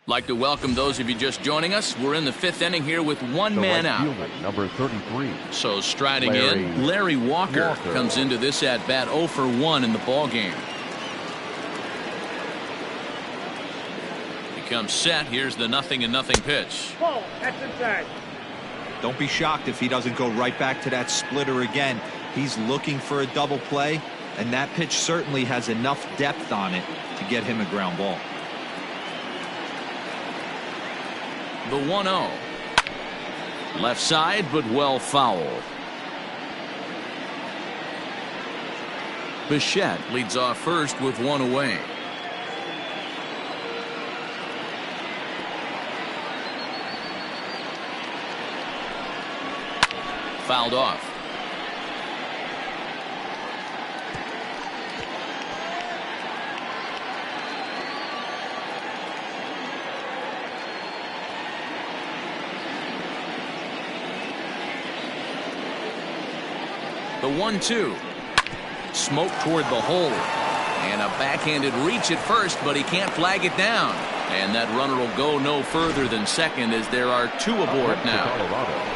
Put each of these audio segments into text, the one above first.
Like to welcome those of you just joining us. We're in the 5th inning here with one man out. Fielder, number 33. So striding in, Larry Walker comes into this at bat 0 for 1 in the ball game. He comes set. Here's the 0-0 pitch. Ball, that's inside. Don't be shocked if he doesn't go right back to that splitter again. He's looking for a double play, and that pitch certainly has enough depth on it to get him a ground ball. The 1-0. Left side, but well fouled. Bichette leads off first with one away. Fouled off. The 1-2. Smoke toward the hole. And a backhanded reach at first, but he can't flag it down. And that runner will go no further than second as there are 2 aboard now.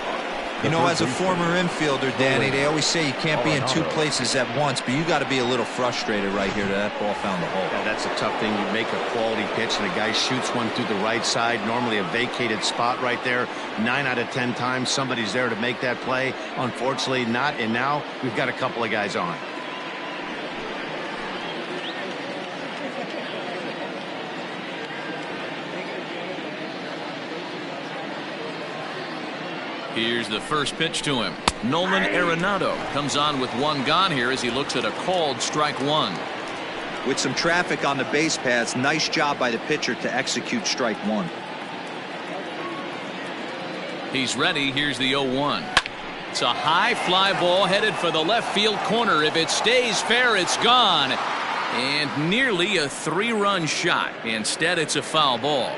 You know, as a former infielder, Danny, they always say you can't be in 2 places at once, but you got to be a little frustrated right here that ball found the hole. Yeah, that's a tough thing. You make a quality pitch and a guy shoots one through the right side, normally a vacated spot right there. 9 out of 10 times somebody's there to make that play. Unfortunately not, and now we've got a couple of guys on. Here's the first pitch to him. Nolan Arenado comes on with 1 gone here as he looks at a called strike 1. With some traffic on the base paths, nice job by the pitcher to execute strike 1. He's ready. Here's the 0-1. It's a high fly ball headed for the left field corner. If it stays fair, it's gone. And nearly a 3-run shot. Instead, it's a foul ball.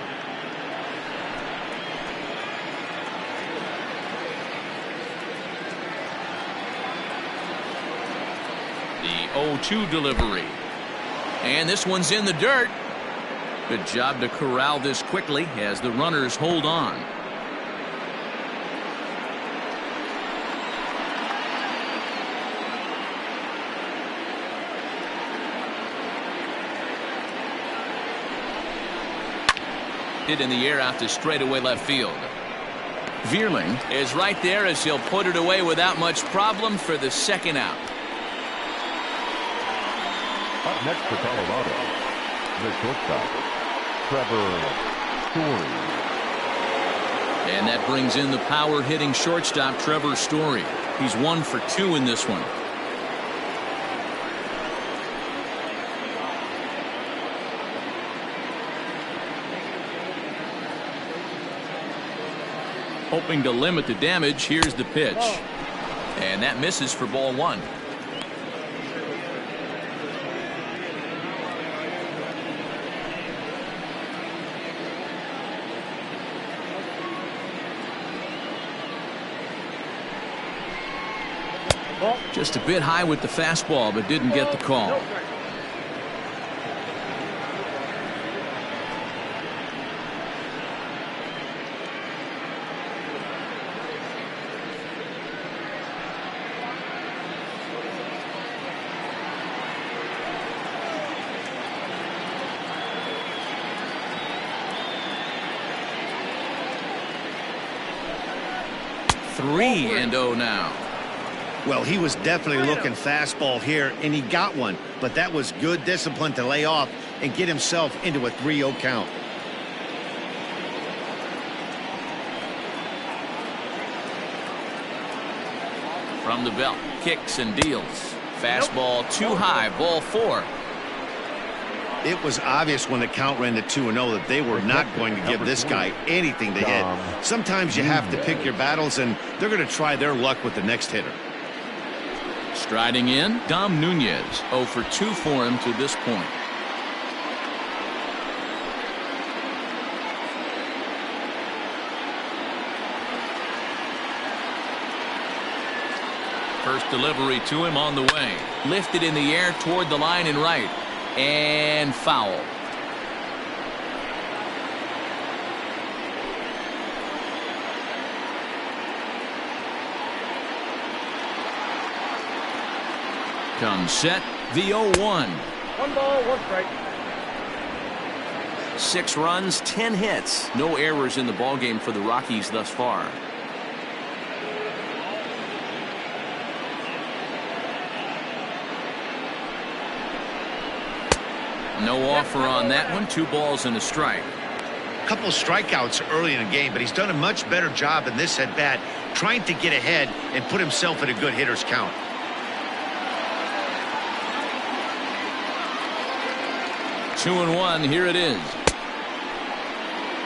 The 0-2 delivery. And this one's in the dirt. Good job to corral this quickly as the runners hold on. Hit in the air out to straightaway left field. Vierling is right there as he'll put it away without much problem for the second out. Up next for Colorado, the shortstop, Trevor Story. And that brings in the power hitting shortstop Trevor Story. He's 1 for 2 in this one. Hoping to limit the damage, here's the pitch. And that misses for ball 1. Just a bit high with the fastball, but didn't get the call. Three and 0 now. Well, he was definitely looking fastball here, and he got one. But that was good discipline to lay off and get himself into a 3-0 count. From the belt, kicks and deals. Fastball too high, ball 4. It was obvious when the count ran to 2-0 that they were not going to give this guy anything to hit. Sometimes you have to pick your battles, and they're going to try their luck with the next hitter. Striding in, Dom Nunez, 0 for 2 for him to this point. First delivery to him on the way. Lifted in the air toward the line and right. And foul. Comes set, the 0-1. 1 ball, 1 strike. 6 runs, 10 hits. No errors in the ballgame for the Rockies thus far. No offer on that one. 2 balls and a strike. Couple strikeouts early in the game, but he's done a much better job in this at bat trying to get ahead and put himself in a good hitter's count. Two and one, here it is.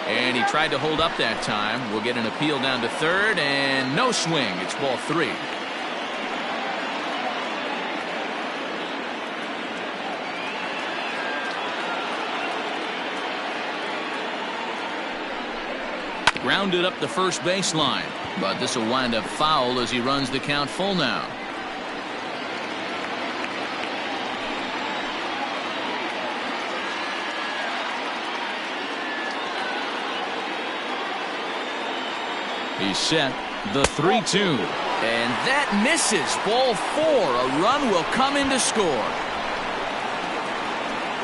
And he tried to hold up that time. We'll get an appeal down to third, and no swing. It's ball 3. Grounded up the first baseline, but this will wind up foul as he runs the count full now. He's set, the 3-2. And that misses. Ball 4. A run will come in to score.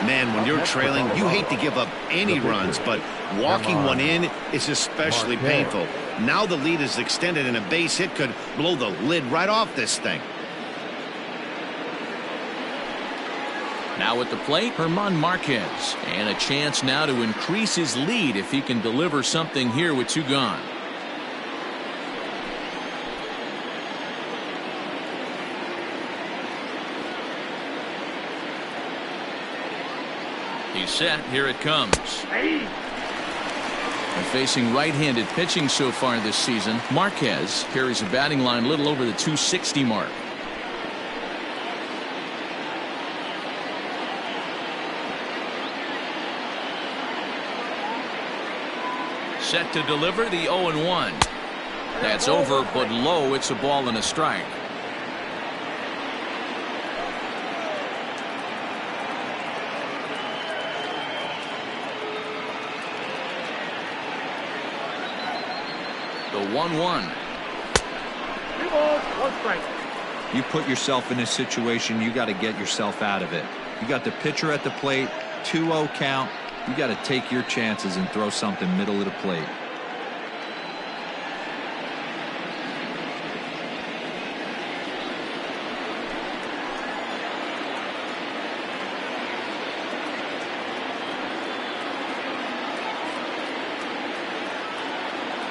Man, when you're trailing, you hate to give up any runs, but walking one in is especially painful. Now the lead is extended, and a base hit could blow the lid right off this thing. Now at the plate, German Marquez. And a chance now to increase his lead if he can deliver something here with 2 gone. He's set. Here it comes. And facing right-handed pitching so far this season, Marquez carries a batting line a little over the 260 mark. Set to deliver the 0-1. That's over, but low. It's a ball and a strike. The 1-1. 2 balls, 1 strike. You put yourself in this situation, you got to get yourself out of it. You got the pitcher at the plate, 2-0 count. You got to take your chances and throw something middle of the plate.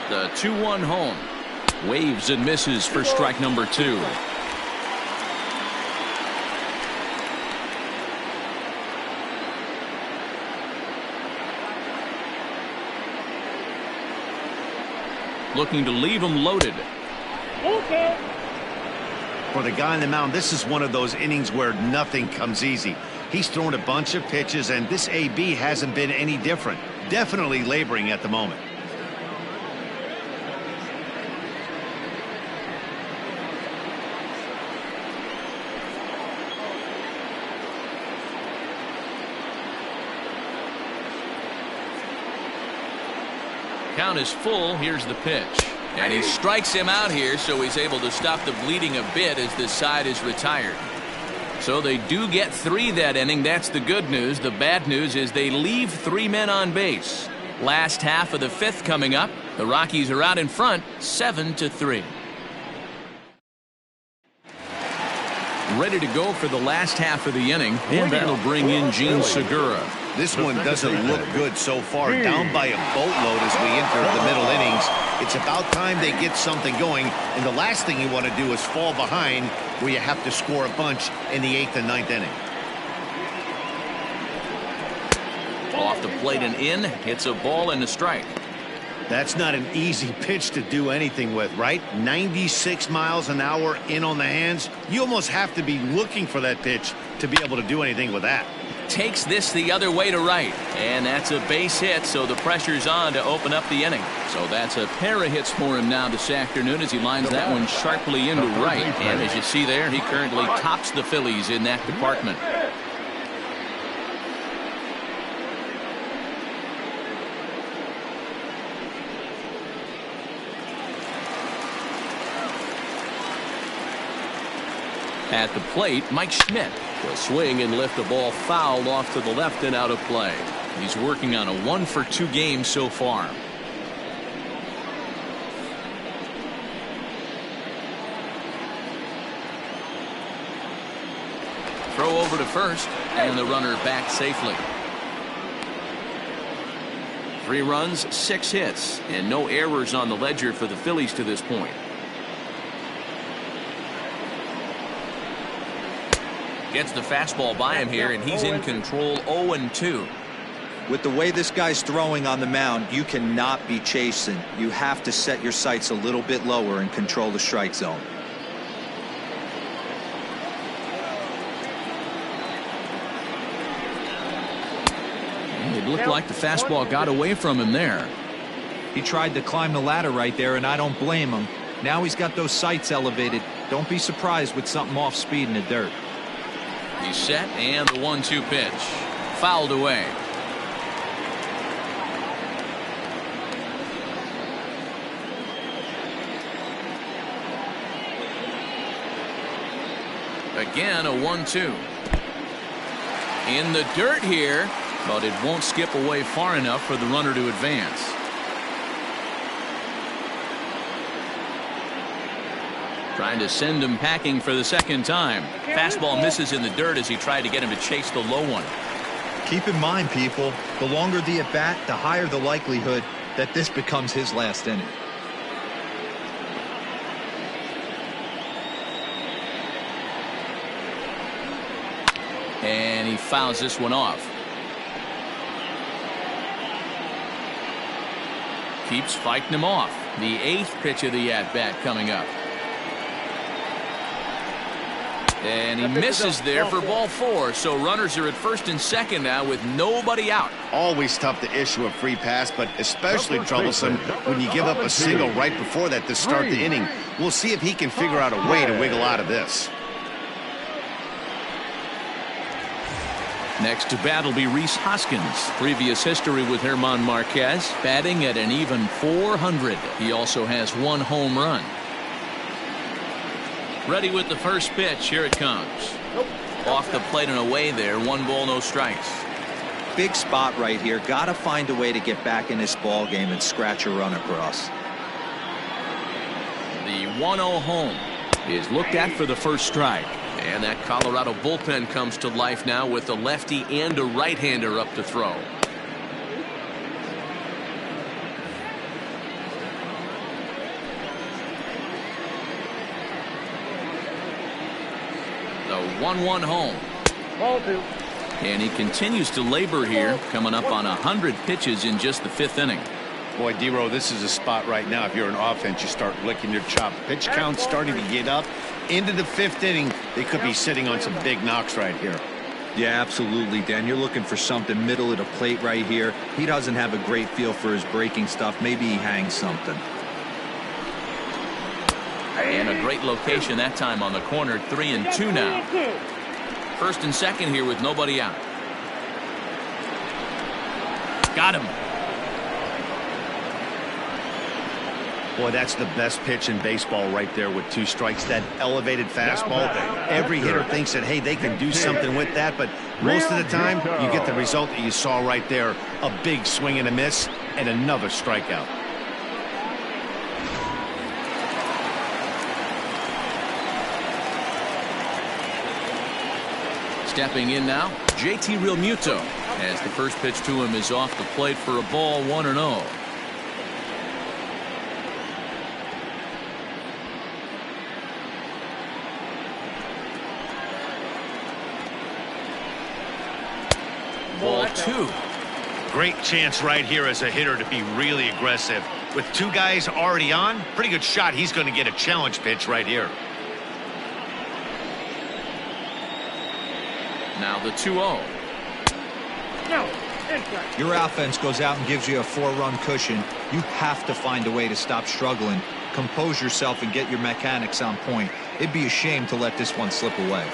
The 2-1 home. Waves and misses for strike number 2. Looking to leave him loaded. Okay. For the guy on the mound, this is one of those innings where nothing comes easy. He's thrown a bunch of pitches, and this AB hasn't been any different. Definitely laboring at the moment. Count is full. Here's the pitch. And he strikes him out here, so he's able to stop the bleeding a bit as this side is retired. So they do get 3 that inning. That's the good news. The bad news is they leave 3 men on base. Last half of the 5th coming up. The Rockies are out in front, 7-3. Ready to go for the last half of the inning, and that'll bring in Gene Segura. This one doesn't look good so far. Down by a boatload as we enter the middle innings. It's about time they get something going, and the last thing you want to do is fall behind where you have to score a bunch in the 8th and 9th inning. Off the plate and in. It's a ball and a strike. That's not an easy pitch to do anything with, right? 96 miles an hour in on the hands. You almost have to be looking for that pitch to be able to do anything with that. Takes this the other way to right, and that's a base hit, so the pressure's on to open up the inning. So that's a pair of hits for him now this afternoon as he lines that one sharply into right. And as you see there, he currently tops the Phillies in that department. At the plate, Mike Schmidt. He'll swing and lift the ball foul off to the left and out of play. He's working on a 1-for-2 game so far. Throw over to first, and the runner back safely. 3 runs, 6 hits, and no errors on the ledger for the Phillies to this point. Gets the fastball by him here, and he's in control. 0-2. With the way this guy's throwing on the mound, you cannot be chasing. You have to set your sights a little bit lower and control the strike zone. It looked like the fastball got away from him there. He tried to climb the ladder right there, and I don't blame him. Now he's got those sights elevated. Don't be surprised with something off speed in the dirt. He's set, and the 1-2 pitch. Fouled away. Again, a 1-2. In the dirt here, but it won't skip away far enough for the runner to advance. Trying to send him packing for the second time. Fastball misses in the dirt as he tried to get him to chase the low one. Keep in mind, people, the longer the at bat, the higher the likelihood that this becomes his last inning. And he fouls this one off. Keeps fighting him off. The 8th pitch of the at bat coming up. And he misses there for ball 4. So runners are at first and second now with nobody out. Always tough to issue a free pass, but especially troublesome when you give up a single right before that to start the inning. We'll see if he can figure out a way to wiggle out of this. Next to bat will be Rhys Hoskins. Previous history with German Marquez, batting at an even .400. He also has 1 home run. Ready with the first pitch. Here it comes. Off the plate and away there. 1 ball, no strikes. Big spot right here. Got to find a way to get back in this ball game and scratch a run across. The 1-0 home is looked at for the first strike. And that Colorado bullpen comes to life now with a lefty and a right-hander up to throw. The 1-1 home. Ball 2. And he continues to labor here, coming up on 100 pitches in just the 5th inning. Boy, D-Row, this is a spot right now. If you're an offense, you start licking your chop. Pitch count starting to get up into the 5th inning. They could be sitting on some big knocks right here. Yeah, absolutely, Dan. You're looking for something middle of the plate right here. He doesn't have a great feel for his breaking stuff. Maybe he hangs something. And a great location that time on the corner. 3-2 now. First and second here with nobody out. Got him. Boy, that's the best pitch in baseball right there with 2 strikes. That elevated fastball. Every hitter thinks that, hey, they can do something with that, but most of the time you get the result that you saw right there. A big swing and a miss and another strikeout. Stepping in now, JT Realmuto, as the first pitch to him is off the plate for a ball. 1-0. Ball 2. Great chance right here as a hitter to be really aggressive. With 2 guys already on, pretty good shot. He's going to get a challenge pitch right here. Now the 2-0. No. Your offense goes out and gives you a 4-run cushion. You have to find a way to stop struggling. Compose yourself and get your mechanics on point. It'd be a shame to let this one slip away.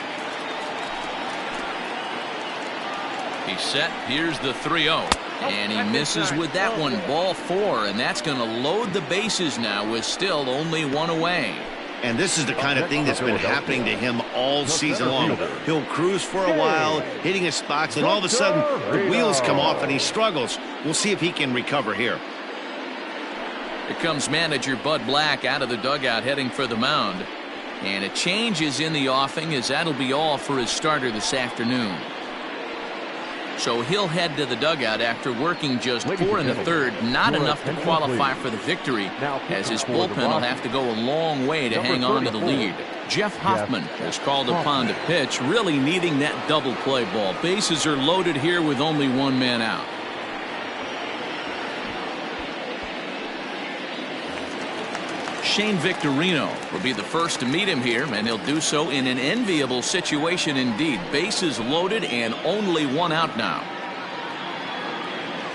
He's set. Here's the 3-0. And he misses with that one. Ball 4. And that's going to load the bases now with still only 1 away. And this is the kind of thing that's been happening to him all season long. He'll cruise for a while, hitting his spots, and all of a sudden the wheels come off and he struggles. We'll see if he can recover here. Here comes manager Bud Black out of the dugout heading for the mound. And a change is in the offing, as that'll be all for his starter this afternoon. So he'll head to the dugout after working just 4 1/3, not enough to qualify for the victory, as his bullpen will have to go a long way to hang on to the lead. Jeff Hoffman is called upon to pitch, really needing that double play ball. Bases are loaded here with only 1 man out. Shane Victorino will be the first to meet him here, and he'll do so in an enviable situation indeed. Bases loaded and only 1 out now.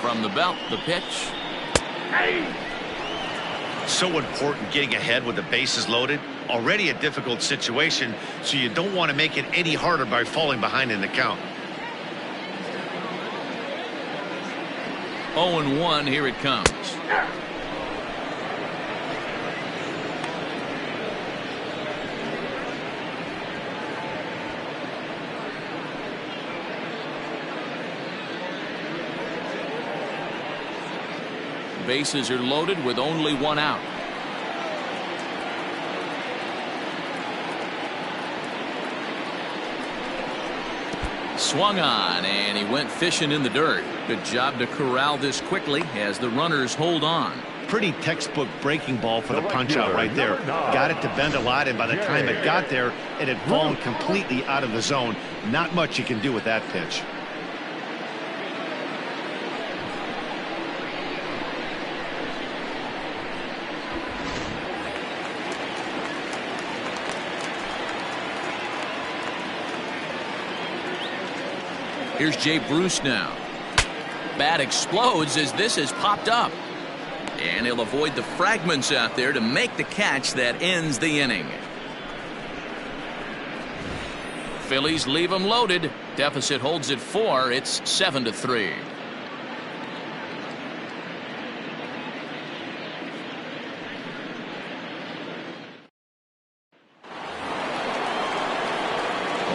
From the belt, the pitch. So important getting ahead with the bases loaded. Already a difficult situation, so you don't want to make it any harder by falling behind in the count. 0-1, here it comes. Bases are loaded with only 1 out. Swung on, and he went fishing in the dirt. Good job to corral this quickly as the runners hold on. Pretty textbook breaking ball for the punch out right there. Got it to bend a lot, and by the time it got there, it had fallen completely out of the zone. Not much you can do with that pitch. Here's Jay Bruce now. Bat explodes as this has popped up. And he'll avoid the fragments out there to make the catch that ends the inning. Phillies leave them loaded. Deficit holds at 4. It's 7-3.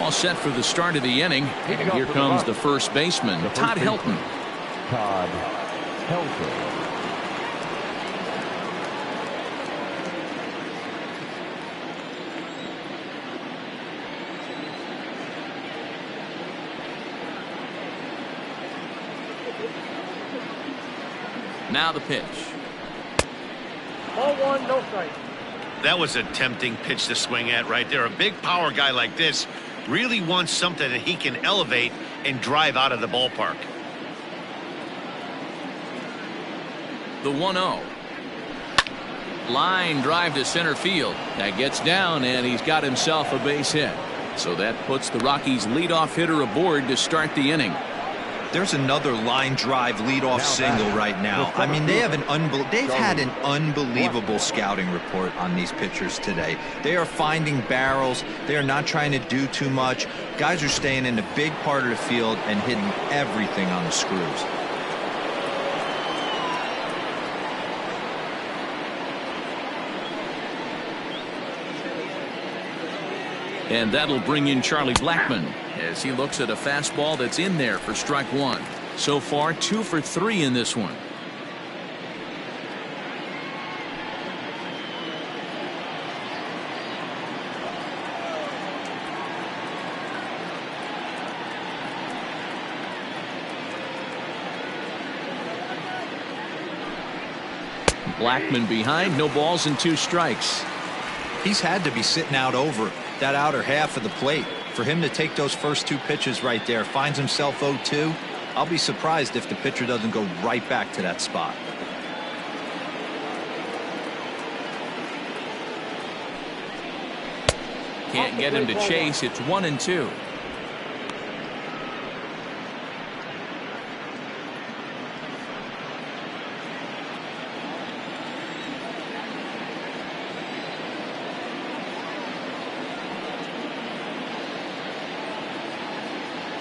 All set for the start of the inning. And here comes the first baseman, Todd Helton. Todd Helton. Now the pitch. Ball 1, no strike. That was a tempting pitch to swing at right there. A big power guy like this really wants something that he can elevate and drive out of the ballpark. The 1-0. Line drive to center field. That gets down, and he's got himself a base hit. So that puts the Rockies leadoff hitter aboard to start the inning. There's another line drive leadoff single right now. I mean, they've had an unbelievable scouting report on these pitchers today. They are finding barrels. They are not trying to do too much. Guys are staying in the big part of the field and hitting everything on the screws. And that'll bring in Charlie Blackmon as he looks at a fastball that's in there for strike 1. So far 2 for 3 in this one. Blackmon behind, no balls and 2 strikes. He's had to be sitting out over that outer half of the plate. For him to take those first 2 pitches right there, finds himself 0-2. I'll be surprised if the pitcher doesn't go right back to that spot. Can't get him to chase. It's 1-2.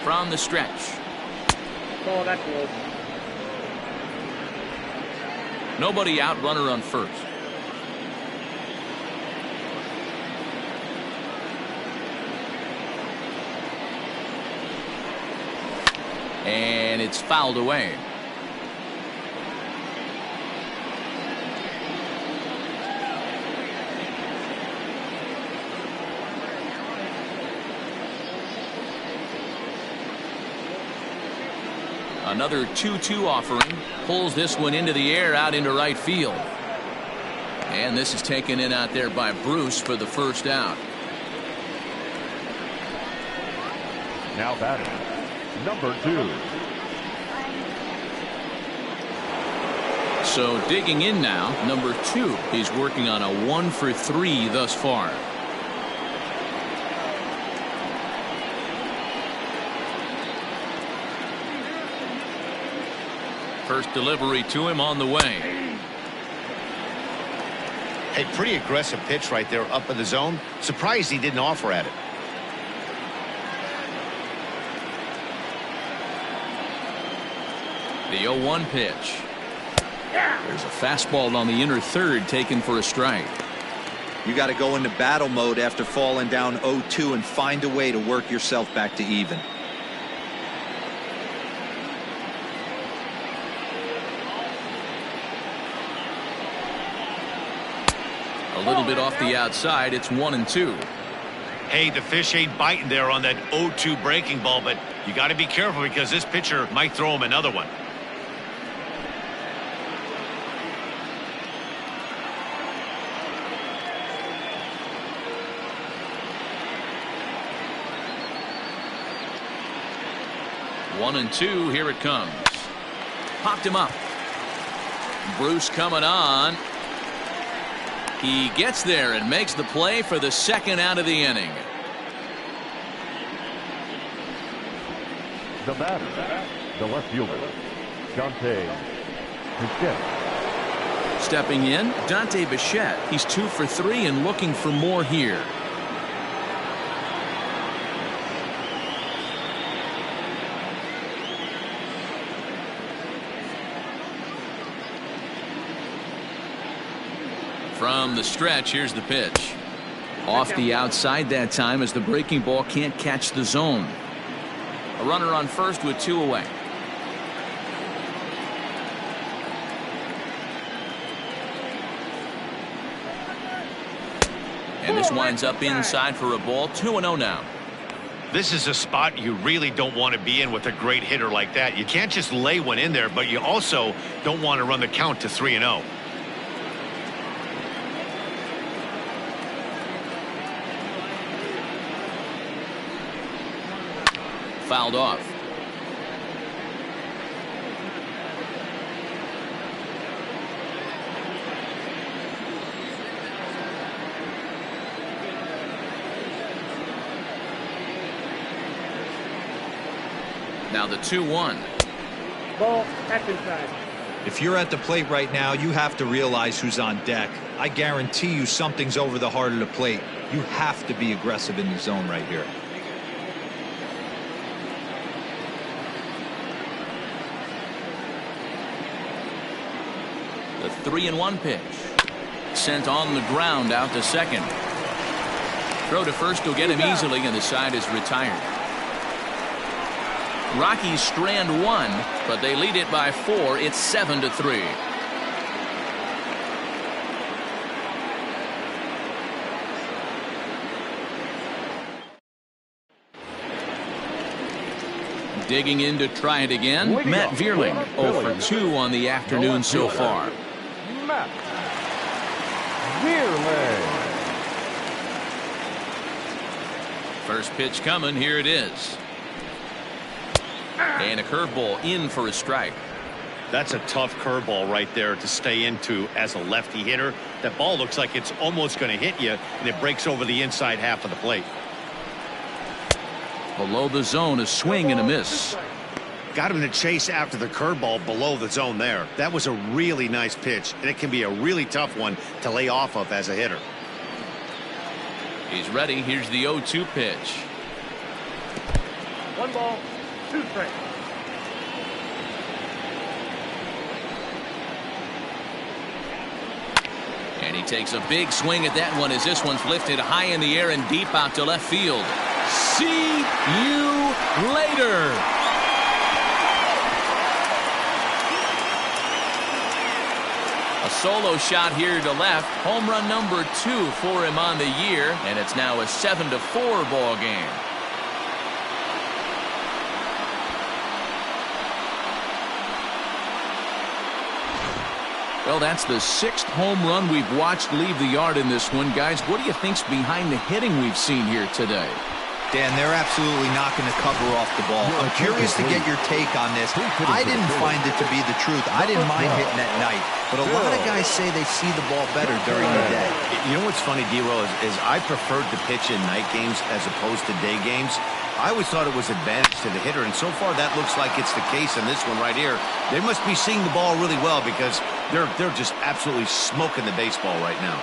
From the stretch. Oh, that's close. Nobody out, runner on first. And it's fouled away. Another 2-2 offering. Pulls this one into the air out into right field. And this is taken in out there by Bruce for the first out. Now batting, number 2. So digging in now, number 2. He's working on a 1-for-3 thus far. First delivery to him on the way. Hey, pretty aggressive pitch right there up in the zone. Surprised he didn't offer at it. The 0-1 pitch. There's a fastball on the inner third taken for a strike. You got to go into battle mode after falling down 0-2 and find a way to work yourself back to even. A little bit off the outside. It's 1-2. Hey, the fish ain't biting there on that 0-2 breaking ball, but you got to be careful because this pitcher might throw him another one. One and two. Here it comes. Popped him up. Bruce coming on. He gets there and makes the play for the second out of the inning. The batter, the left fielder, Dante Bichette. Stepping in, Dante Bichette. He's 2 for 3 and looking for more here. From the stretch, here's the pitch. Off the outside that time as the breaking ball can't catch the zone. A runner on first with 2 away. And this winds up inside for a ball. 2-0 now. This is a spot you really don't want to be in with a great hitter like that. You can't just lay one in there, but you also don't want to run the count to 3-0. Fouled off. Now the 2-1. Ball, that's inside. If you're at the plate right now, you have to realize who's on deck. I guarantee you something's over the heart of the plate. You have to be aggressive in the zone right here. The 3-1 pitch. Sent on the ground out to second. Throw to first will get him easily, and the side is retired. Rockies strand 1, but they lead it by 4. It's 7-3. Digging in to try it again, Matt Vierling, 0 for 2 on the afternoon so far. Matt Vierling. First pitch coming. Here it is. And a curveball in for a strike. That's a tough curveball right there to stay into as a lefty hitter. That ball looks like it's almost going to hit you, and it breaks over the inside half of the plate. Below the zone, a swing and a miss. Got him to chase after the curveball below the zone there. That was a really nice pitch, and it can be a really tough one to lay off of as a hitter. He's ready. Here's the 0-2 pitch. 1 ball, 2 strikes. And he takes a big swing at that one as this one's lifted high in the air and deep out to left field. See you later. solo shot here to left. Home run number 2 for him on the year, and it's now a 7-4 ball game. Well, that's the 6th home run we've watched leave the yard in this one. Guys, what do you think's behind the hitting we've seen here today? Dan, they're absolutely not going to cover off the ball. I'm curious to get your take on this. I didn't find it to be the truth. I didn't mind hitting at night, but a lot of guys say they see the ball better during the day. You know what's funny, D-Roll, is I preferred to pitch in night games as opposed to day games. I always thought it was advantage to the hitter, and so far that looks like it's the case in this one right here. They must be seeing the ball really well because they're just absolutely smoking the baseball right now.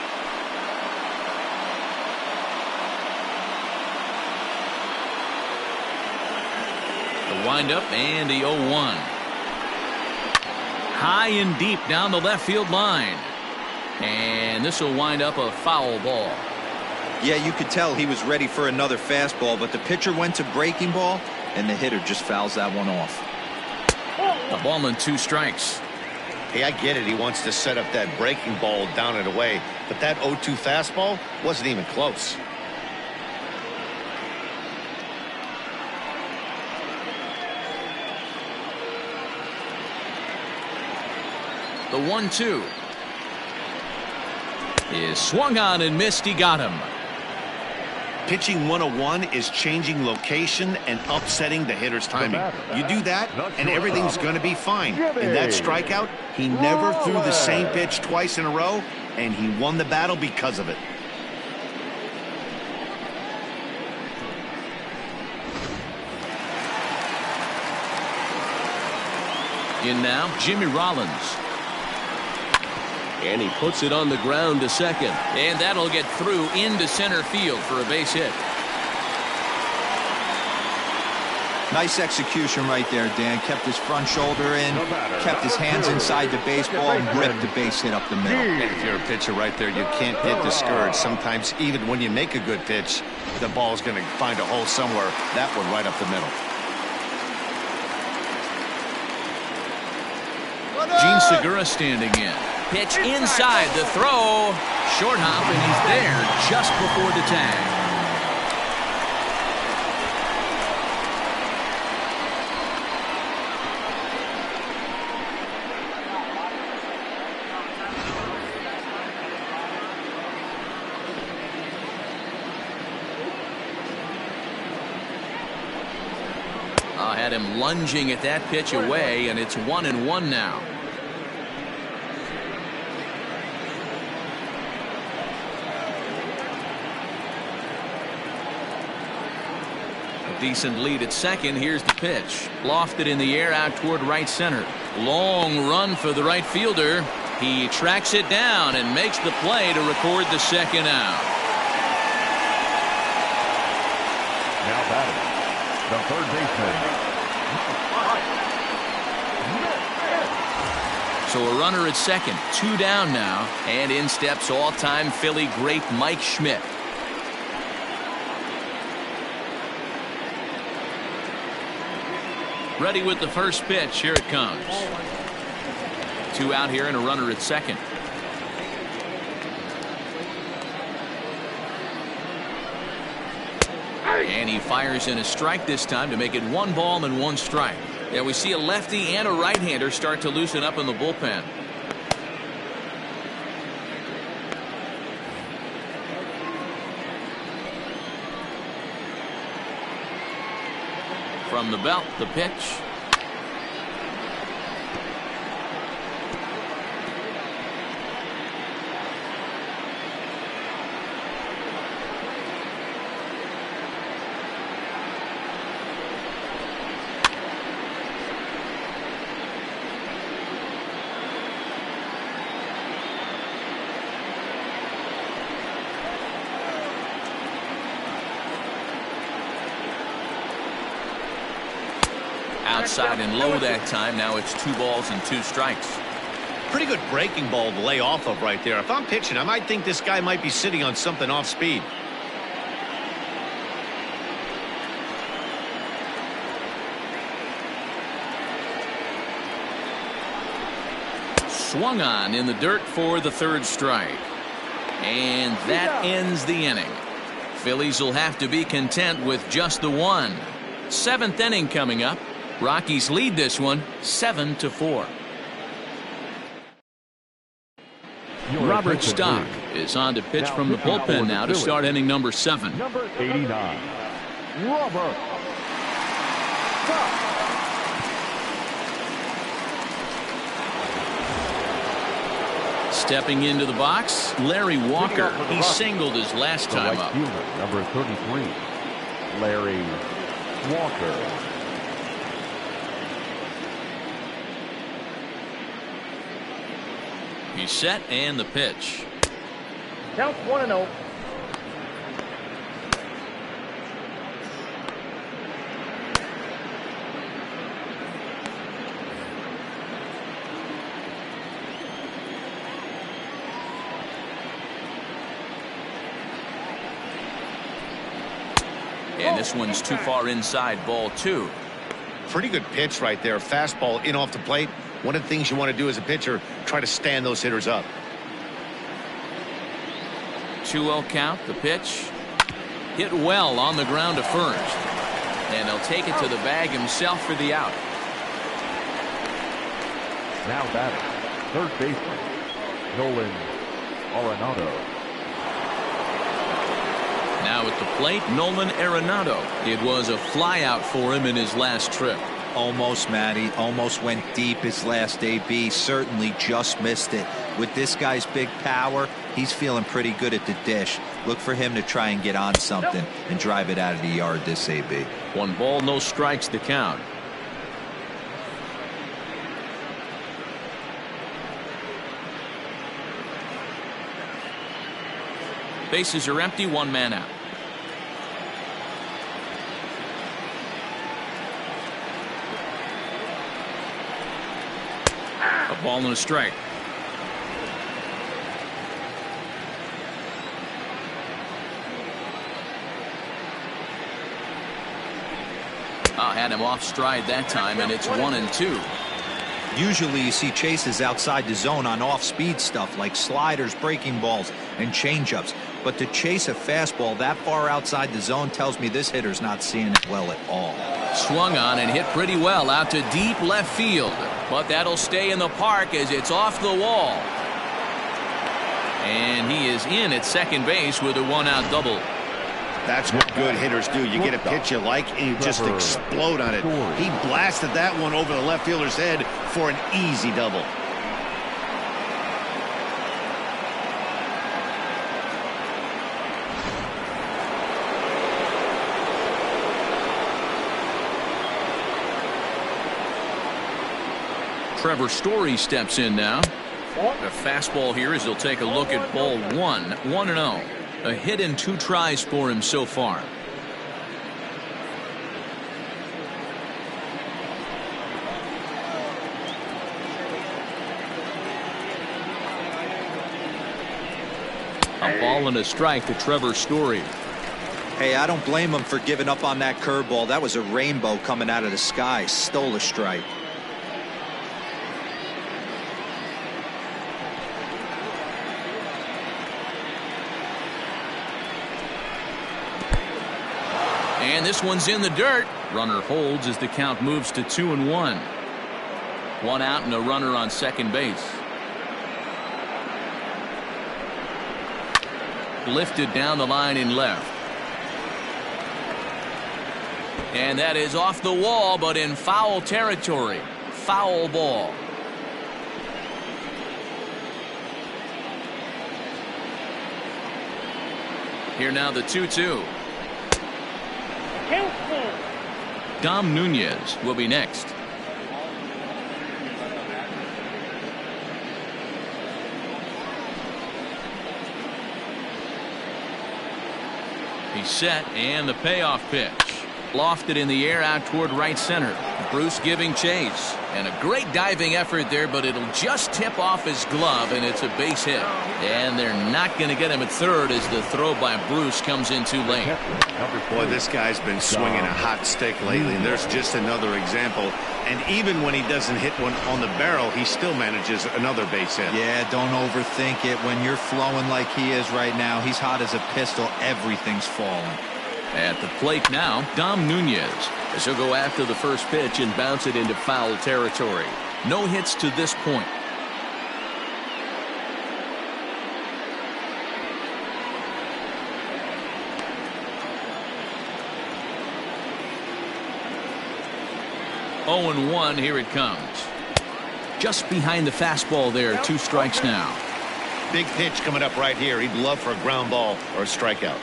The windup and the 0-1. High and deep down the left field line. And this will wind up a foul ball. Yeah, you could tell he was ready for another fastball, but the pitcher went to breaking ball, and the hitter just fouls that one off. A ball and 2 strikes. Hey, I get it. He wants to set up that breaking ball down and away, but that 0-2 fastball wasn't even close. The 1-2 is swung on and missed. He got him. Pitching 101 is changing location and upsetting the hitter's timing. You do that, and everything's going to be fine. In that strikeout, he never threw the same pitch twice in a row, and he won the battle because of it. In now, Jimmy Rollins. And he puts it on the ground to second. And that'll get through into center field for a base hit. Nice execution right there, Dan. Kept his front shoulder in, kept his hands inside the baseball, and ripped the base hit up the middle. And if you're a pitcher right there, you can't get discouraged. Sometimes even when you make a good pitch, the ball's going to find a hole somewhere. That one right up the middle. Gene Segura standing in. Pitch inside, the throw. Short hop, and he's there just before the tag. Had him lunging at that pitch away, and it's 1-1 now. Decent lead at second. Here's the pitch. Lofted in the air out toward right center. Long run for the right fielder. He tracks it down and makes the play to record the second out. Now batting, the third baseman. So a runner at second. 2 down now. And in steps all-time Philly great Mike Schmidt. Ready with the first pitch. Here it comes. 2 out here and a runner at second. And he fires in a strike this time to make it 1 ball and 1 strike. Yeah, we see a lefty and a right-hander start to loosen up in the bullpen. From the belt, the pitch. Outside and low that time. Now it's 2 balls and 2 strikes. Pretty good breaking ball to lay off of right there. If I'm pitching, I might think this guy might be sitting on something off speed. Swung on in the dirt for the third strike. And that ends the inning. Phillies will have to be content with just the one. Seventh inning coming up. Rockies lead this one 7-4. Robert Stock is on to pitch from the bullpen now to start inning number 7. Number 89, Robert Stock. Stepping into the box, Larry Walker. He singled his last The time right up. fielder, number 33, Larry Walker. He's set and the pitch. Count 1-0. And this one's too far inside, ball 2. Pretty good pitch right there. Fastball in off the plate. One of the things you want to do as a pitcher, try to stand those hitters up. 2-0 count, the pitch. Hit well on the ground to first. And he'll take it to the bag himself for the out. Now batting, third baseman, Nolan Arenado. Now at the plate, Nolan Arenado. It was a flyout for him in his last trip. Almost, Matty. Almost went deep his last AB. Certainly just missed it. With this guy's big power, he's feeling pretty good at the dish. Look for him to try and get on something and drive it out of the yard this AB. 1 ball, no strikes to count. Bases are empty, 1 man out. A ball and a strike. Had him off stride that time, and it's 1-2. Usually you see chases outside the zone on off-speed stuff like sliders, breaking balls, and changeups. But to chase a fastball that far outside the zone tells me this hitter's not seeing it well at all. Swung on and hit pretty well out to deep left field. But that'll stay in the park as it's off the wall. And he is in at second base with a 1-out double. That's what good hitters do. You get a pitch you like and you just explode on it. He blasted that one over the left fielder's head for an easy double. Trevor Story steps in now. A fastball here as he'll take a look at ball 1. 1-0. A hit and 2 tries for him so far. A ball and a strike to Trevor Story. Hey, I don't blame him for giving up on that curveball. That was a rainbow coming out of the sky. Stole a strike. And this one's in the dirt. Runner holds as the count moves to 2-1. 1 out and a runner on second base. Lifted down the line in left. And that is off the wall, but in foul territory. Foul ball. Here now the 2-2. Dom Nunez will be next. He's set and the payoff pitch. Lofted in the air out toward right center. Bruce giving chase. And a great diving effort there, but it'll just tip off his glove, and it's a base hit. And they're not going to get him at third as the throw by Bruce comes in too late. Boy, this guy's been swinging a hot stick lately, and there's just another example. And even when he doesn't hit one on the barrel, he still manages another base hit. Yeah, don't overthink it. When you're flowing like he is right now, he's hot as a pistol. Everything's falling. At the plate now, Dom Nunez, as he'll go after the first pitch and bounce it into foul territory. No hits to this point. Oh, 0-1, here it comes. Just behind the fastball there, 2 strikes now. Big pitch coming up right here. He'd love for a ground ball or a strikeout.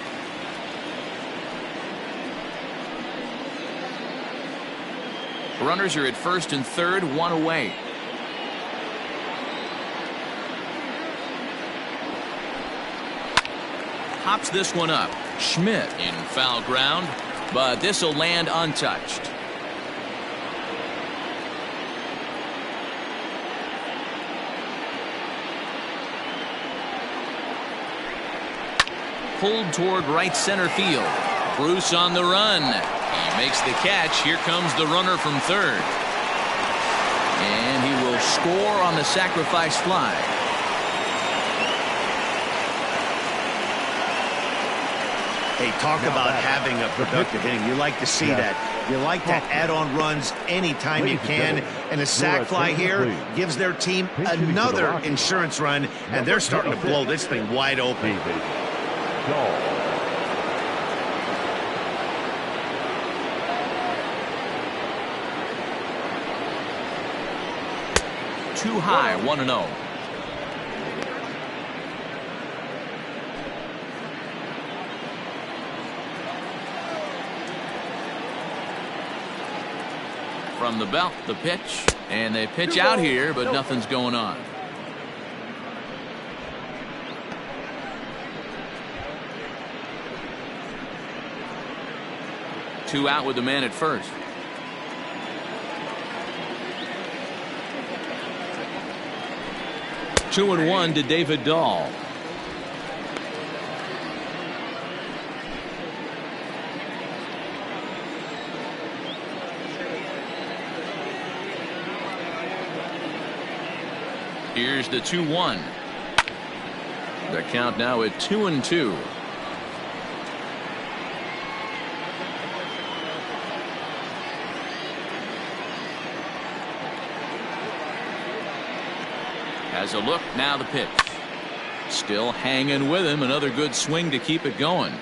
Runners are at first and third, 1 away. Hops this one up. Schmidt in foul ground, but this will land untouched. Pulled toward right center field. Bruce on the run. He makes the catch. Here comes the runner from third. And he will score on the sacrifice fly. Hey, talk about having a productive inning. You like to see that. You like to add on runs anytime you can. And a sac fly here gives their team another insurance run, and they're starting to blow this thing wide open. Too high, 1-0. From the belt, the pitch, and they pitch out here, but nothing's going on. Two out with the man at first. Two and one to David Dahl. Here's the 2-1. The count now at 2-2. Has a look, now the pitch. Still hanging with him. Another good swing to keep it going.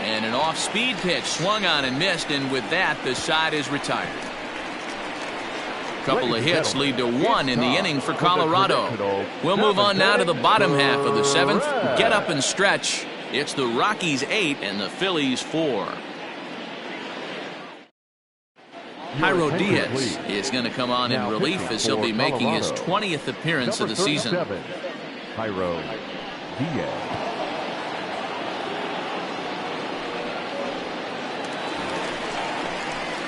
And an off-speed pitch swung on and missed, and with that the side is retired. Couple of hits lead to 1 in the inning for Colorado. We'll move on now to the bottom half of the 7th. Get up and stretch. It's the Rockies 8 and the Phillies 4. Jairo Diaz is going to come on in relief as he'll be making his 20th appearance of the season. Jairo Diaz.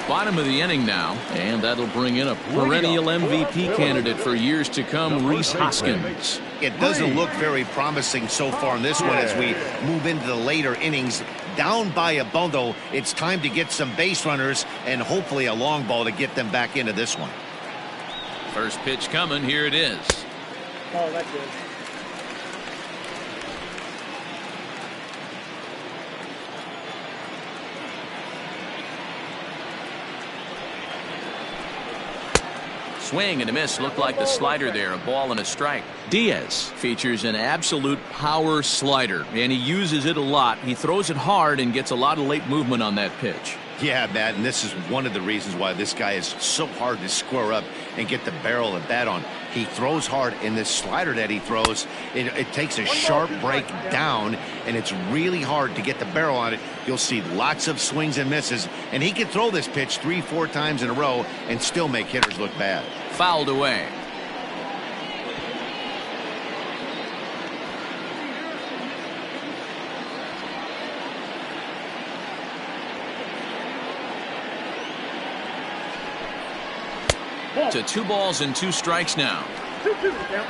Bottom of the inning now, and that'll bring in a perennial MVP candidate for years to come, Rhys Hoskins. It doesn't look very promising so far in this one as we move into the later innings. Down by a bundle, it's time to get some base runners and hopefully a long ball to get them back into this one. First pitch coming, here it is. Oh, that's good. Swing and a miss. Looked like the slider there. A ball and a strike. Diaz features an absolute power slider, and he uses it a lot. He throws it hard and gets a lot of late movement on that pitch. Yeah, Matt, and this is one of the reasons why this guy is so hard to square up and get the barrel of bat on. He throws hard, and this slider that he throws, it takes a sharp break down, and it's really hard to get the barrel on it. You'll see lots of swings and misses, and he can throw this pitch 3-4 times in a row and still make hitters look bad. Fouled away. to 2 balls and 2 strikes now. Yep.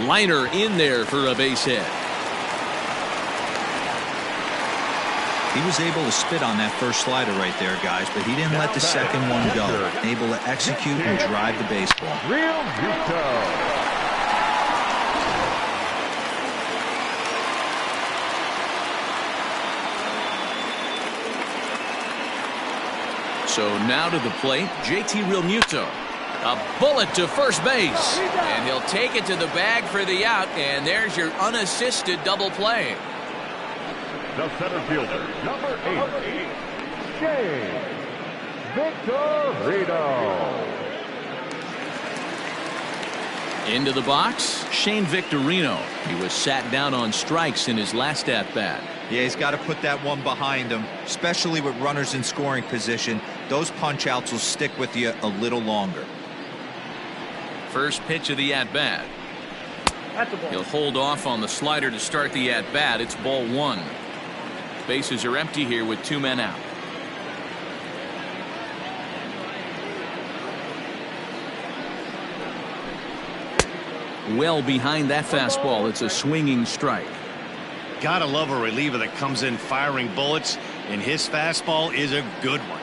Liner in there for a base hit. He was able to spit on that first slider right there, guys, but he didn't let the second one go. Able to execute and drive the baseball. Real Muto. So now to the plate, JT Realmuto. A bullet to first base. And he'll take it to the bag for the out, and there's your unassisted double play. The center fielder, number 8, Shane Victorino. Into the box, Shane Victorino. He was sat down on strikes in his last at-bat. Yeah, he's got to put that one behind him, especially with runners in scoring position. Those punch-outs will stick with you a little longer. First pitch of the at-bat. That's a ball. He'll hold off on the slider to start the at-bat. It's ball 1. Bases are empty here with 2 men out. Well behind that fastball. It's a swinging strike. Gotta love a reliever that comes in firing bullets, and his fastball is a good one.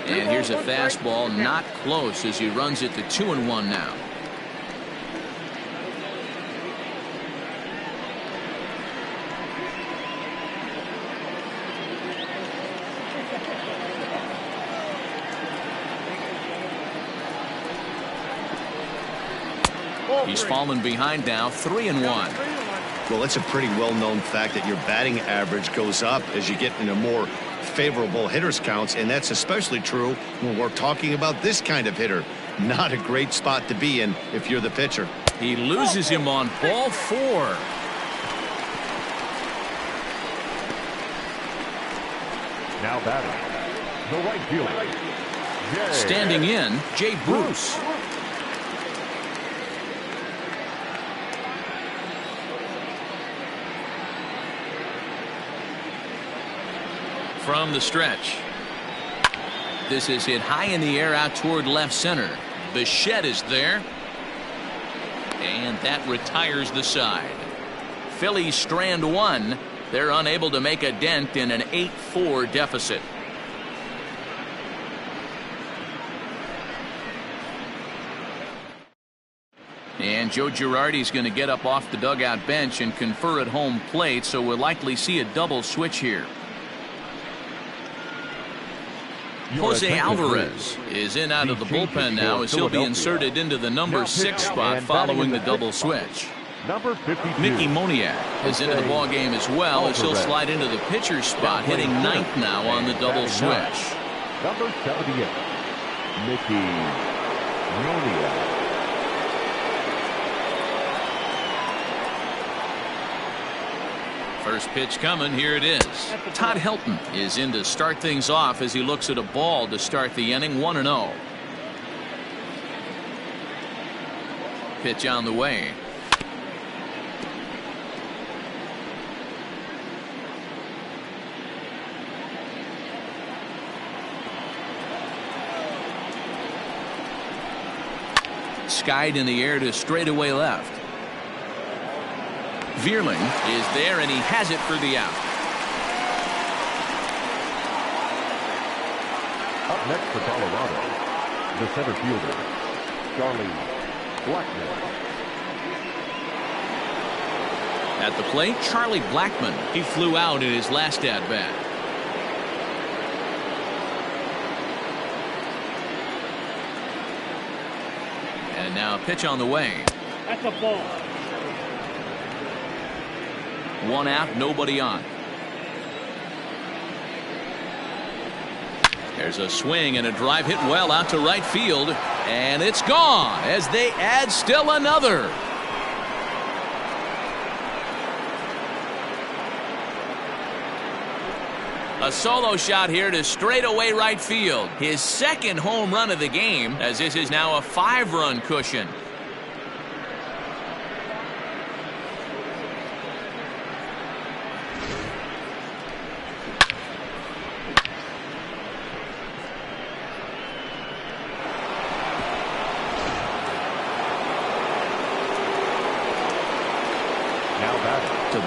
And here's a fastball not close as he runs it to 2-1 now. He's fallen behind now, 3-1. Well, it's a pretty well-known fact that your batting average goes up as you get into more favorable hitters counts, and that's especially true when we're talking about this kind of hitter. Not a great spot to be in if you're the pitcher. He loses him on ball 4. Now batting, the right fielder, Jay. Standing in, Jay Bruce. From the stretch. This is hit high in the air out toward left center. Bichette is there. And that retires the side. Phillies strand 1. They're unable to make a dent in an 8-4 deficit. And Joe Girardi's going to get up off the dugout bench and confer at home plate, so we'll likely see a double switch here. Jose Alvarez is in out of the bullpen now as he'll be inserted into the number 6 spot following the double switch. Number 52. Mickey Moniak is into the ball game as well as he'll slide into the pitcher's spot, hitting 9th now on the double switch. Number 78, Mickey Moniak. First pitch coming. Here it is. Todd Helton is in to start things off as he looks at a ball to start the inning. 1-0. Pitch on the way. Skied in the air to straightaway left. Vierling is there, and he has it for the out. Up next for Colorado, the center fielder, Charlie Blackmon. At the plate, Charlie Blackmon. He flew out in his last at-bat. And now a pitch on the way. That's a ball. 1 out, nobody on. There's a swing and a drive hit well out to right field, and it's gone as they add still another. A solo shot here to straightaway right field. His second home run of the game, as this is now a 5-run cushion.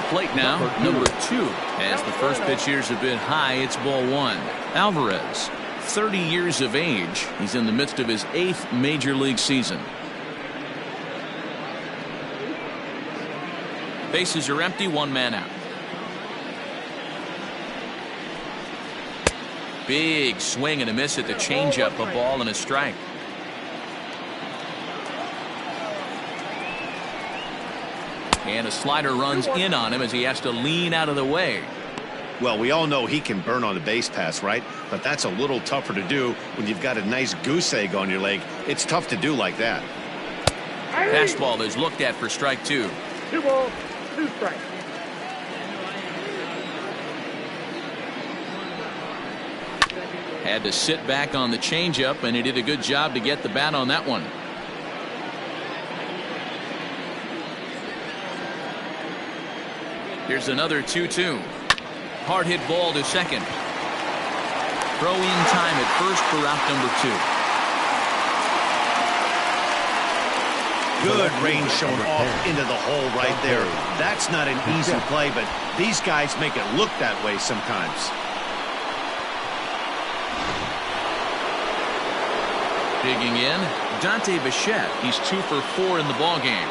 plate now, number 2. As the first pitch here is a bit high, it's ball 1. Alvarez, 30 years of age. He's in the midst of his 8th major league season. Bases are empty, 1 man out. Big swing and a miss at the changeup, a ball and a strike. And a slider runs in on him as he has to lean out of the way. Well, we all know he can burn on the base pass, right? But that's a little tougher to do when you've got a nice goose egg on your leg. It's tough to do like that. Fastball is looked at for strike 2. 2 balls, 2 strikes. Had to sit back on the changeup, and he did a good job to get the bat on that one. Here's another 2-2. Hard hit ball to second. Throw in time at first for out number 2. Good range shown off into the hole right there. That's not an easy play, but these guys make it look that way sometimes. Digging in, Dante Bichette. He's 2 for 4 in the ballgame.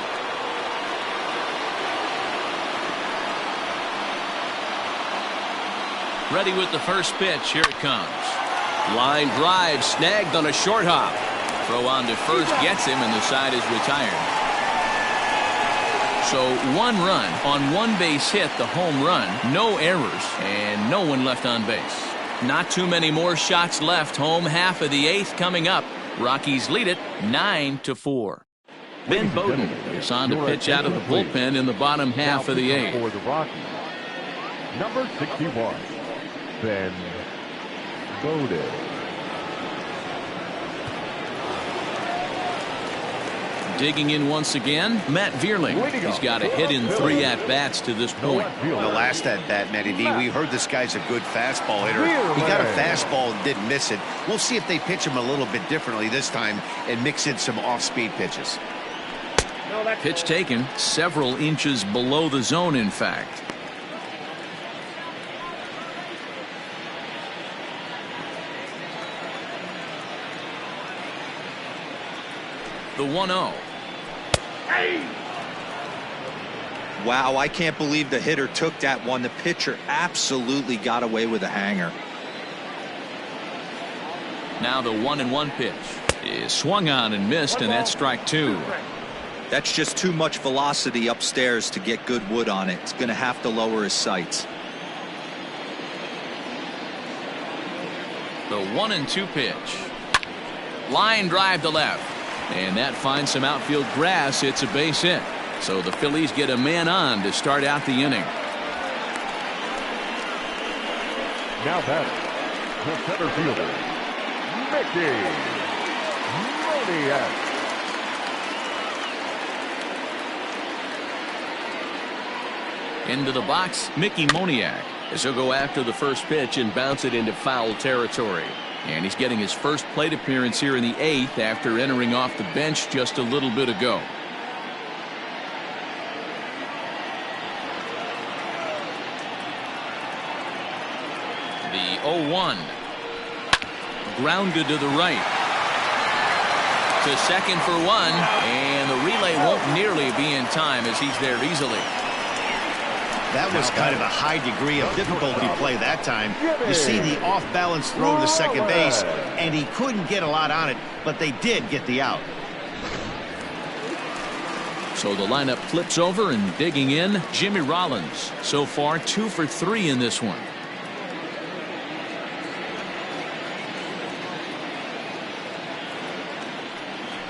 Ready with the first pitch. Here it comes. Line drive snagged on a short hop. Throw on to first gets him, and the side is retired. So 1 run on 1 base hit, the home run, no errors, and no one left on base. Not too many more shots left. Home half of the 8th coming up. Rockies lead it 9-4. Ben Bowden is on to pitch out of the bullpen in the bottom half of the 8th. For the Rockies, number 61, Ben Bowden. Digging in once again, Matt Vierling. He's got a hit in 3 at-bats to this point. The last at-bat, Matty D, we heard this guy's a good fastball hitter. He got a fastball and didn't miss it. We'll see if they pitch him a little bit differently this time and mix in some off-speed pitches. Pitch taken several inches below the zone, in fact. The 1-0. Wow, I can't believe the hitter took that one. The pitcher absolutely got away with a hanger. Now the 1-1 pitch is swung on and missed, and that's strike 2. That's just too much velocity upstairs to get good wood on it. It's going to have to lower his sights. The 1-2 pitch. Line drive to left. And that finds some outfield grass. It's a base hit. So the Phillies get a man on to start out the inning. Now batting, the center fielder, Mickey Moniak. Into the box, Mickey Moniak, as he'll go after the first pitch and bounce it into foul territory. And he's getting his first plate appearance here in the 8th after entering off the bench just a little bit ago. The 0-1. Grounded to the right. To second for 1. And the relay won't nearly be in time as he's there easily. That was kind of a high degree of difficulty play that time. You see the off-balance throw to second base, and he couldn't get a lot on it, but they did get the out. So the lineup flips over, and digging in, Jimmy Rollins. So far 2 for 3 in this one.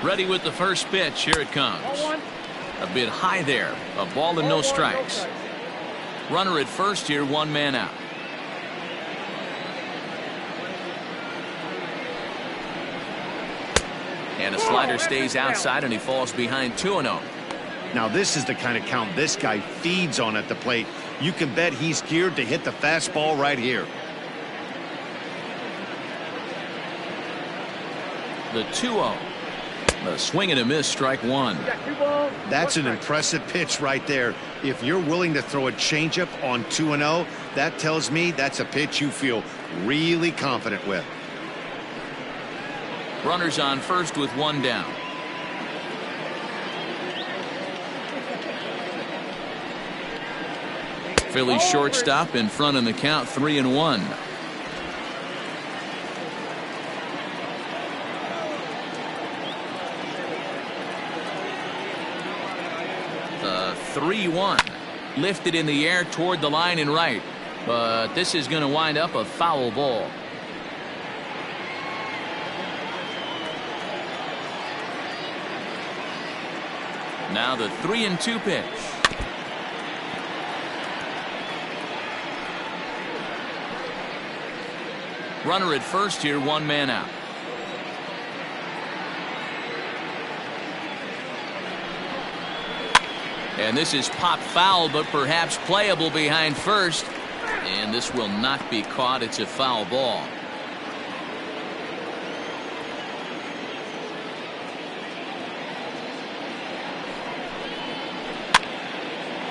Ready with the first pitch. Here it comes. A bit high there. A ball and no strikes. Runner at first here, 1 man out. And a slider stays outside, and he falls behind 2-0. Now this is the kind of count this guy feeds on at the plate. You can bet he's geared to hit the fastball right here. The 2-0. A swing and a miss, strike one. That's an impressive pitch right there. If you're willing to throw a changeup on 2-0, that tells me that's a pitch you feel really confident with. Runners on first with one down. Phillies shortstop in front in the count, 3-1. The 3-1 lifted in the air toward the line and right, but this is going to wind up a foul ball. Now the 3-2 pitch. Runner at first here, one man out. And this is pop foul, but perhaps playable behind first. And this will not be caught. It's a foul ball.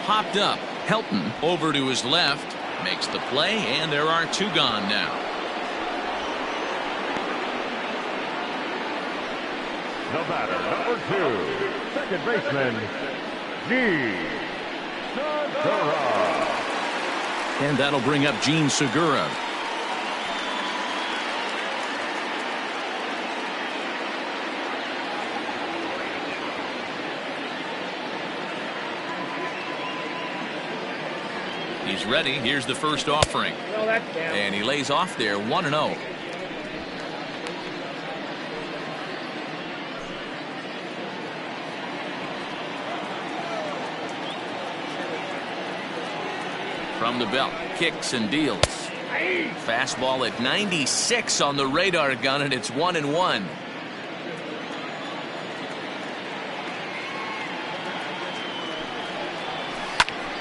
Popped up. Helton over to his left. Makes the play, and there are two gone now. The batter, number 2, second baseman, Segura. And that'll bring up Gene Segura. He's ready. Here's the first offering. And he lays off there, 1-0. From the belt, kicks and deals. Fastball at 96 on the radar gun, and it's 1-1.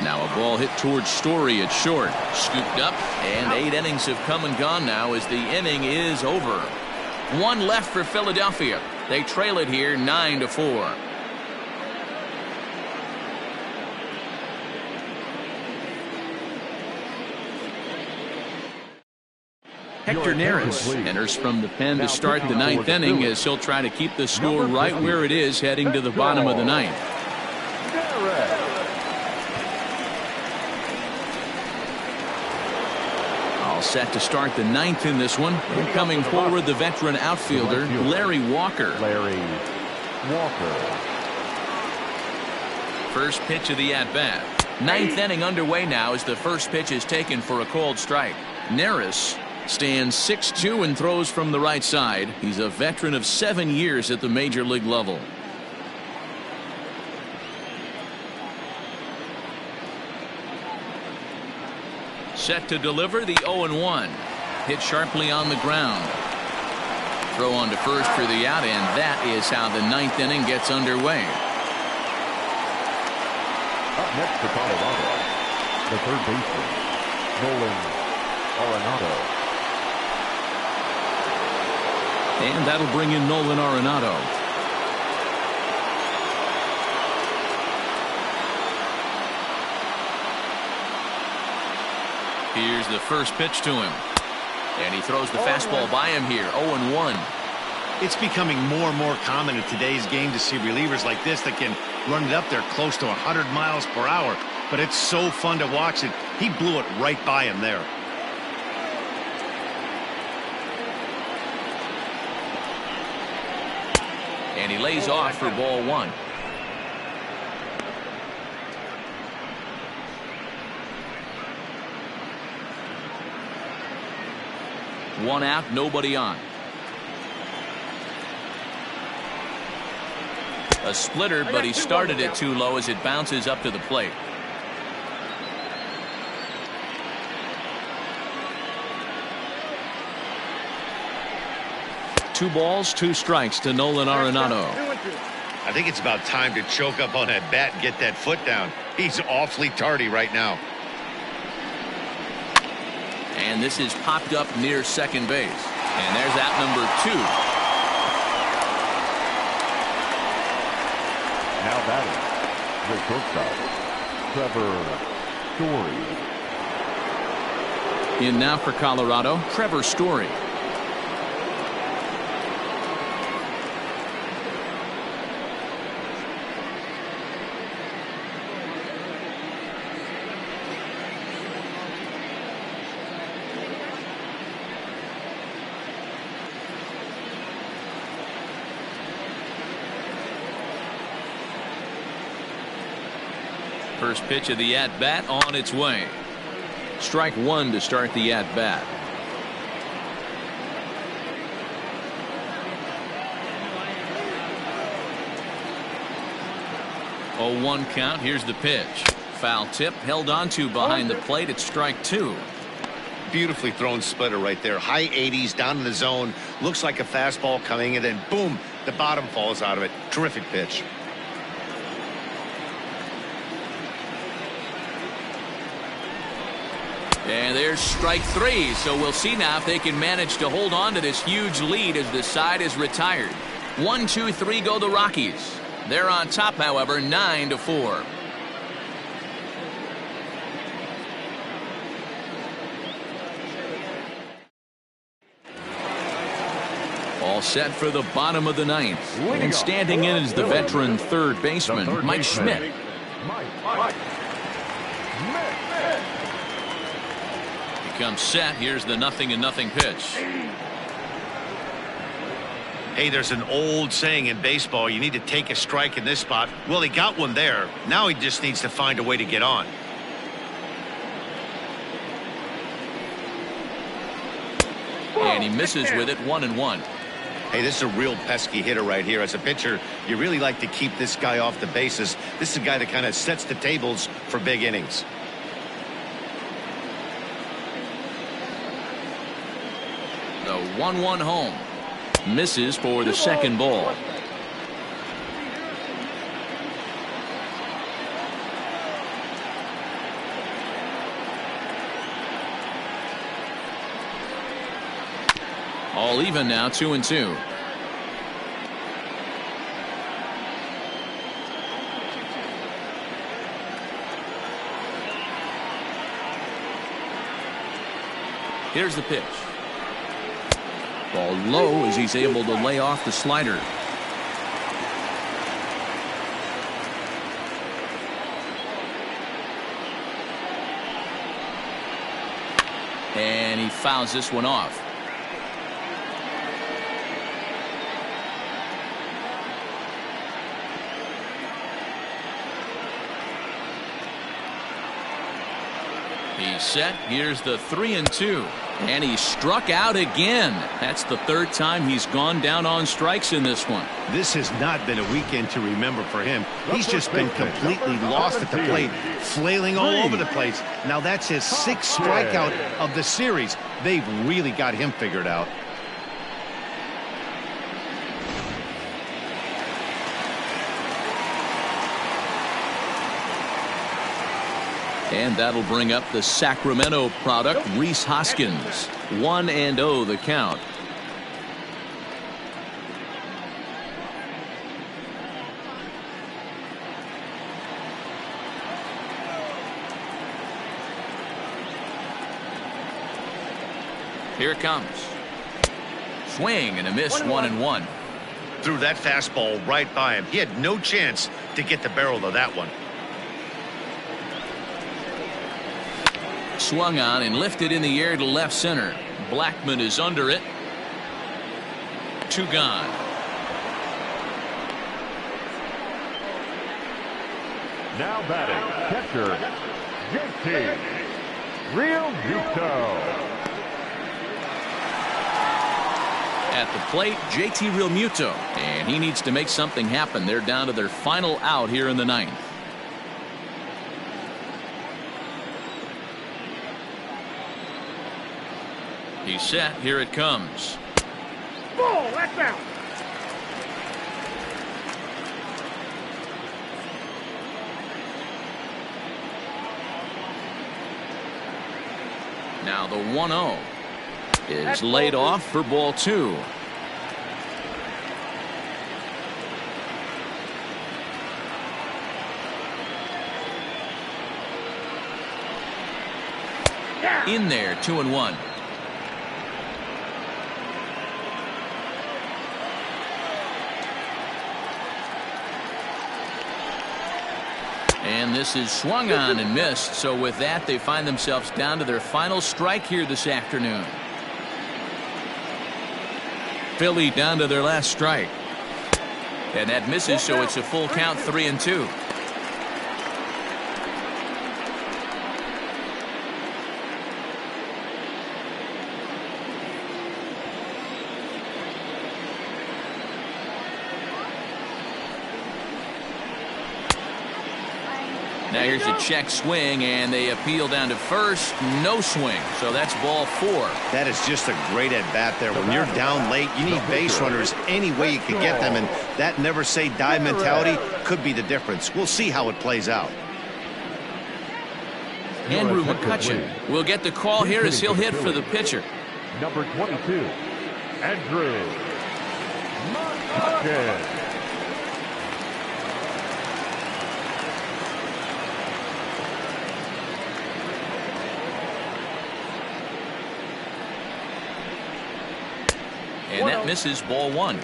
Now a ball hit towards Story at short. Scooped up, and 8 innings have come and gone now as the inning is over. One left for Philadelphia. They trail it here 9-4. Hector Neris enters from the pen to start the 9th inning as he'll try to keep the score right where it is heading to the bottom of the 9th. All set to start the 9th in this one. And coming forward, the veteran outfielder, Larry Walker. First pitch of the at-bat. 9th inning underway now as the first pitch is taken for a called strike. Neris stands 6'2" and throws from the right side. He's a veteran of 7 years at the major league level. Set to deliver the 0-1. Hit sharply on the ground. Throw on to first for the out, and that is how the 9th inning gets underway. Up next to Colorado, the third baseman, Nolan Arenado. And that'll bring in Nolan Arenado. Here's the first pitch to him. And he throws the fastball by him here. 0-1. It's becoming more and more common in today's game to see relievers like this that can run it up there close to 100 miles per hour. But it's so fun to watch it. He blew it right by him there. And he lays off for ball 1. One out, nobody on. A splitter, but he started it too low as it bounces up to the plate. Two balls, two strikes to Nolan Arenado. I think it's about time to choke up on that bat and get that foot down. He's awfully tardy right now. And this is popped up near second base. And there's out number 2. batting, the shortstop, Trevor Story. In now for Colorado, Trevor Story. First pitch of the at-bat on its way. Strike one to start the at-bat. 0-1 count. Here's the pitch. Foul tip held onto behind the plate. It's strike two. Beautifully thrown splitter right there. High 80s down in the zone. Looks like a fastball coming, and then boom, the bottom falls out of it. Terrific pitch. And there's strike three. So we'll see now if they can manage to hold on to this huge lead as the side is retired. 1, 2, 3 go the Rockies. They're on top, however, 9-4. All set for the bottom of the ninth. And standing in is the veteran third baseman, Mike Schmidt. Comes set. Here's the 0-0 pitch. Hey, there's an old saying in baseball, you need to take a strike in this spot. Well, he got one there. Now he just needs to find a way to get on. And he misses with it. 1-1. Hey, this is a real pesky hitter right here. As a pitcher, you really like to keep this guy off the bases. This is a guy that kind of sets the tables for big innings. The 1-1 home. Misses for the second ball. All even now, 2-2. Here's the pitch. Ball low as he's able to lay off the slider. And he fouls this one off. He's set. Here's the 3-2. And he struck out again. That's the third time he's gone down on strikes in this one. This has not been a weekend to remember for him. He's just been completely lost at the plate, flailing all over the place. Now that's his 6th strikeout of the series. They've really got him figured out. And that'll bring up the Sacramento product, Rhys Hoskins. 1-0 the count. Here it comes. Swing and a miss. 1-1. Threw that fastball right by him. He had no chance to get the barrel of that one. Swung on and lifted in the air to left center. Blackman is under it. 2 gone. Now batting, catcher, JT Realmuto. At the plate, JT Realmuto. And he needs to make something happen. They're down to their final out here in the ninth. He's set. Here it comes. Ball, that's out. Now the 1-0 is laid off for ball 2. In there, 2-1. And this is swung on and missed. So with that, they find themselves down to their final strike here this afternoon. Philly down to their last strike. And that misses, so it's a full count, 3-2. Now here's a check swing, and they appeal down to first. No swing, so that's ball 4. That is just a great at-bat there. When you're down late, you need base runners any way you can get them, and that never-say-die mentality could be the difference. We'll see how it plays out. Andrew McCutchen will get the call here as he'll hit for the pitcher. Number 22, Andrew McCutchen. And that misses, ball 1.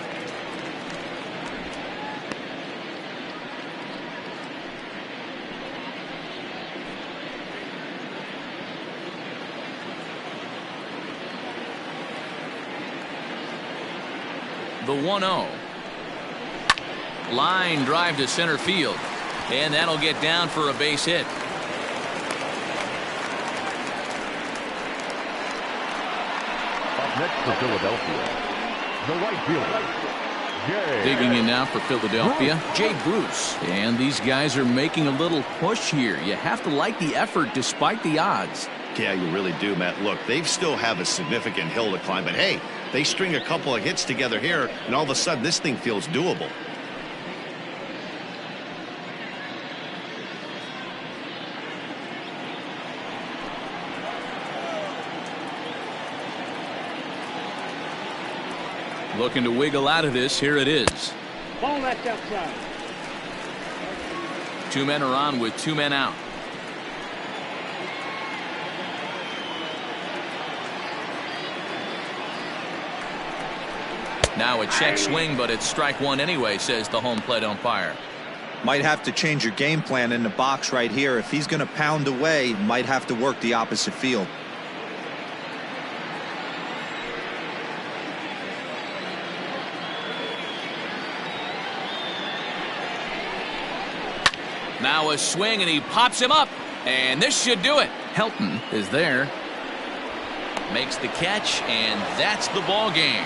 The 1-0. Line drive to center field. And that'll get down for a base hit. Up next for Philadelphia, the right fielder, Digging in now for Philadelphia, Jay Bruce. And these guys are making a little push here. You have to like the effort despite the odds. Yeah, you really do, Matt. Look, they still have a significant hill to climb, but hey, they string a couple of hits together here, and all of a sudden this thing feels doable. Looking to wiggle out of this. Here it is. Ball left outside. 2 men are on with 2 men out. Now a check swing, but it's strike 1 anyway, says the home plate umpire. Might have to change your game plan in the box right here. If he's going to pound away, might have to work the opposite field. Now a swing, and he pops him up, and this should do it. Helton is there, makes the catch, and that's the ball game.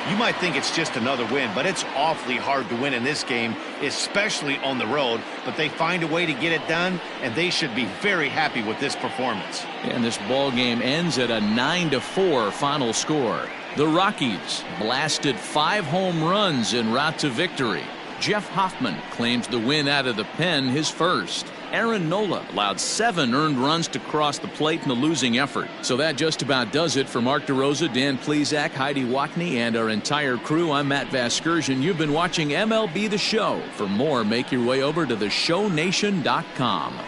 You might think it's just another win, but it's awfully hard to win in this game, especially on the road. But they find a way to get it done, and they should be very happy with this performance. And this ball game ends at a 9-4 final score. The Rockies blasted 5 home runs en route to victory. Jeff Hoffman claims the win out of the pen, his first. Aaron Nola allowed 7 earned runs to cross the plate in the losing effort. So that just about does it for Mark DeRosa, Dan Plesac, Heidi Watney, and our entire crew. I'm Matt Vasgersian. You've been watching MLB The Show. For more, make your way over to theshownation.com.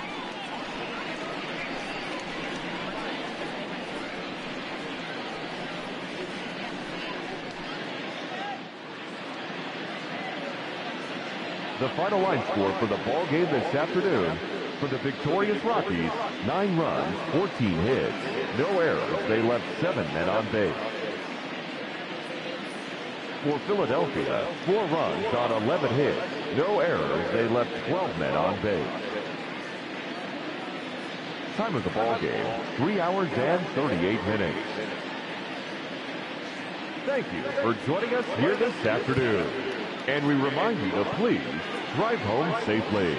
The final line score for the ball game this afternoon: for the victorious Rockies, 9 runs, 14 hits, no errors. They left 7 men on base. For Philadelphia, 4 runs on 11 hits, no errors. They left 12 men on base. Time of the ball game: 3 hours and 38 minutes. Thank you for joining us here this afternoon. And we remind you to please drive home safely.